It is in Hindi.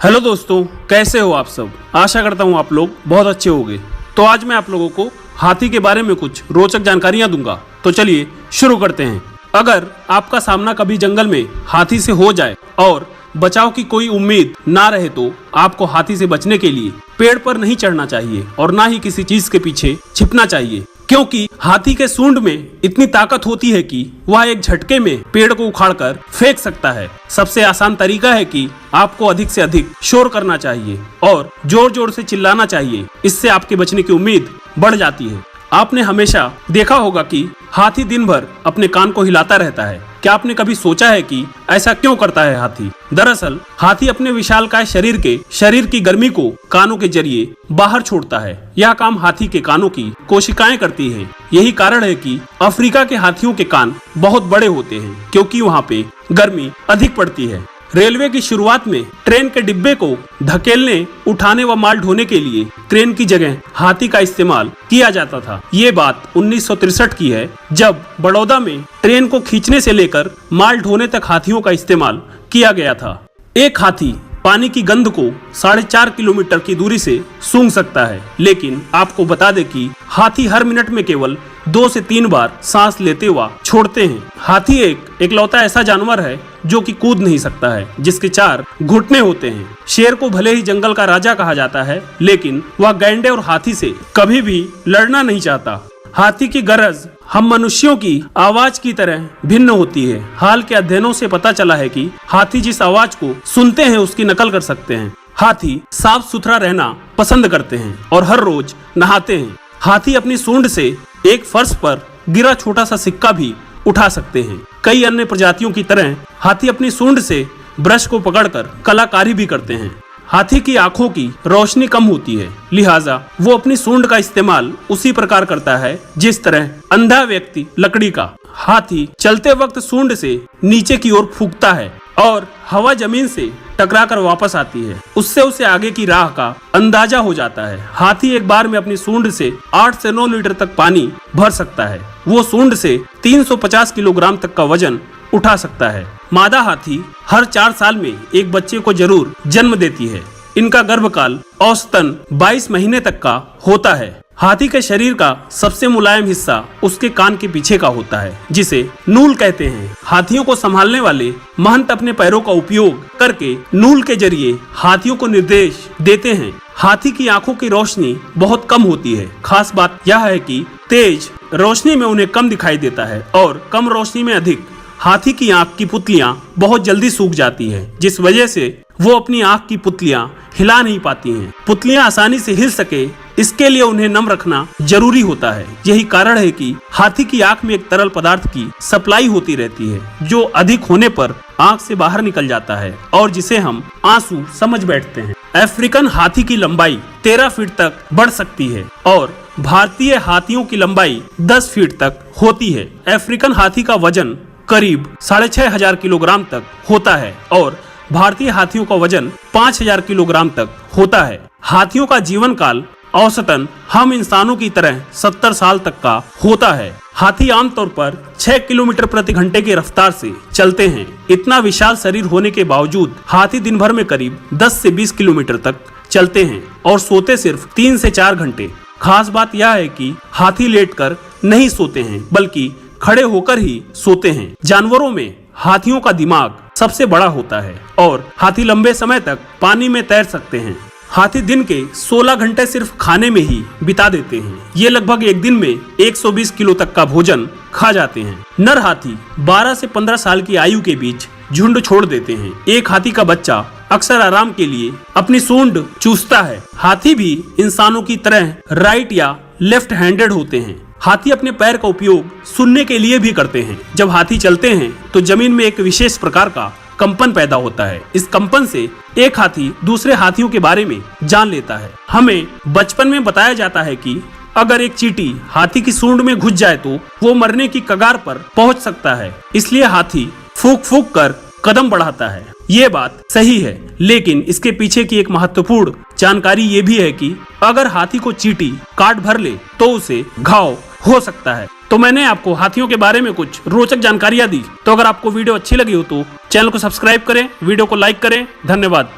हेलो दोस्तों, कैसे हो आप सब। आशा करता हूँ आप लोग बहुत अच्छे होंगे। तो आज मैं आप लोगों को हाथी के बारे में कुछ रोचक जानकारियाँ दूंगा। तो चलिए शुरू करते हैं। अगर आपका सामना कभी जंगल में हाथी से हो जाए और बचाव की कोई उम्मीद ना रहे तो आपको हाथी से बचने के लिए पेड़ पर नहीं चढ़ना चाहिए और ना ही किसी चीज के पीछे छिपना चाहिए, क्योंकि हाथी के सूंड में इतनी ताकत होती है कि वह एक झटके में पेड़ को उखाड़कर फेंक सकता है। सबसे आसान तरीका है कि आपको अधिक से अधिक शोर करना चाहिए और जोर जोर से चिल्लाना चाहिए। इससे आपके बचने की उम्मीद बढ़ जाती है। आपने हमेशा देखा होगा कि हाथी दिन भर अपने कान को हिलाता रहता है। क्या आपने कभी सोचा है कि ऐसा क्यों करता है हाथी? दरअसल हाथी अपने विशालकाय शरीर की गर्मी को कानों के जरिए बाहर छोड़ता है। यह काम हाथी के कानों की कोशिकाएं करती हैं। यही कारण है कि अफ्रीका के हाथियों के कान बहुत बड़े होते हैं, क्योंकि वहाँ पे गर्मी अधिक पड़ती है। रेलवे की शुरुआत में ट्रेन के डिब्बे को धकेलने, उठाने व माल ढोने के लिए क्रेन की जगह हाथी का इस्तेमाल किया जाता था। ये बात 1963 की है, जब बड़ौदा में ट्रेन को खींचने से लेकर माल ढोने तक हाथियों का इस्तेमाल किया गया था। एक हाथी पानी की गंध को 4.5 किलोमीटर की दूरी से सूंघ सकता है, लेकिन आपको बता दें कि हाथी हर मिनट में केवल 2 से 3 बार सांस लेते व छोड़ते हैं। हाथी एक इकलौता ऐसा जानवर है जो कि कूद नहीं सकता है, जिसके 4 घुटने होते हैं। शेर को भले ही जंगल का राजा कहा जाता है, लेकिन वह गैंडे और हाथी से कभी भी लड़ना नहीं चाहता। हाथी की गरज हम मनुष्यों की आवाज की तरह भिन्न होती है। हाल के अध्ययनों से पता चला है कि हाथी जिस आवाज को सुनते हैं उसकी नकल कर सकते हैं। हाथी साफ सुथरा रहना पसंद करते हैं और हर रोज नहाते हैं। हाथी अपनी सूंड से एक फर्श पर गिरा छोटा सा सिक्का भी उठा सकते हैं। कई अन्य प्रजातियों की तरह हाथी अपनी सूंड से ब्रश को पकड़कर कलाकारी भी करते हैं। हाथी की आंखों की रोशनी कम होती है, लिहाजा वो अपनी सूंड का इस्तेमाल उसी प्रकार करता है जिस तरह अंधा व्यक्ति लकड़ी का। हाथी चलते वक्त सूंड से नीचे की ओर फूंकता है और हवा जमीन से टकराकर वापस आती है। उससे उसे आगे की राह का अंदाजा हो जाता है। हाथी एक बार में अपनी सूंड से 8 से 9 लीटर तक पानी भर सकता है। वो सूंड से 350 किलोग्राम तक का वजन उठा सकता है। मादा हाथी हर 4 साल में एक बच्चे को जरूर जन्म देती है। इनका गर्भकाल औसतन 22 महीने तक का होता है। हाथी के शरीर का सबसे मुलायम हिस्सा उसके कान के पीछे का होता है, जिसे नूल कहते हैं। हाथियों को संभालने वाले महंत अपने पैरों का उपयोग करके नूल के जरिए हाथियों को निर्देश देते हैं। हाथी की आंखों की रोशनी बहुत कम होती है। खास बात यह है कि तेज रोशनी में उन्हें कम दिखाई देता है और कम रोशनी में अधिक। हाथी की आंख की पुतलियां बहुत जल्दी सूख जाती है, जिस वजह से वो अपनी आंख की पुतलियां हिला नहीं पाती हैं। पुतलियां आसानी से हिल सके, इसके लिए उन्हें नम रखना जरूरी होता है। यही कारण है कि हाथी की आंख में एक तरल पदार्थ की सप्लाई होती रहती है, जो अधिक होने पर आंख से बाहर निकल जाता है और जिसे हम आंसू समझ बैठते हैं। अफ्रीकन हाथी की लंबाई 13 फीट तक बढ़ सकती है और भारतीय हाथियों की लंबाई 10 फीट तक होती है। अफ्रीकन हाथी का वजन करीब 6500 किलोग्राम तक होता है और भारतीय हाथियों का वजन 5000 किलोग्राम तक होता है। हाथियों का जीवन काल औसतन हम इंसानों की तरह 70 साल तक का होता है। हाथी आमतौर पर 6 किलोमीटर प्रति घंटे की रफ्तार से चलते हैं। इतना विशाल शरीर होने के बावजूद हाथी दिन भर में करीब 10 से 20 किलोमीटर तक चलते हैं और सोते सिर्फ 3 से 4 घंटे। खास बात यह है कि हाथी लेटकर नहीं सोते हैं, बल्कि खड़े होकर ही सोते हैं। जानवरों में हाथियों का दिमाग सबसे बड़ा होता है और हाथी लंबे समय तक पानी में तैर सकते हैं। हाथी दिन के 16 घंटे सिर्फ खाने में ही बिता देते हैं। ये लगभग एक दिन में 120 किलो तक का भोजन खा जाते हैं। नर हाथी 12 से 15 साल की आयु के बीच झुंड छोड़ देते हैं। एक हाथी का बच्चा अक्सर आराम के लिए अपनी सूंड चूसता है। हाथी भी इंसानों की तरह राइट या लेफ्ट हैंडेड होते हैं। हाथी अपने पैर का उपयोग सुनने के लिए भी करते हैं। जब हाथी चलते हैं तो जमीन में एक विशेष प्रकार का कंपन पैदा होता है। इस कंपन से एक हाथी दूसरे हाथियों के बारे में जान लेता है। हमें बचपन में बताया जाता है कि अगर एक चींटी हाथी की सूंड में घुस जाए तो वो मरने की कगार पर पहुंच सकता है, इसलिए हाथी फूंक फूंक कर कदम बढ़ाता है। ये बात सही है, लेकिन इसके पीछे की एक महत्वपूर्ण जानकारी ये भी है कि अगर हाथी को चींटी काट भर ले तो उसे घाव हो सकता है। तो मैंने आपको हाथियों के बारे में कुछ रोचक जानकारियां दी। तो अगर आपको वीडियो अच्छी लगी हो तो चैनल को सब्सक्राइब करें, वीडियो को लाइक करें। धन्यवाद।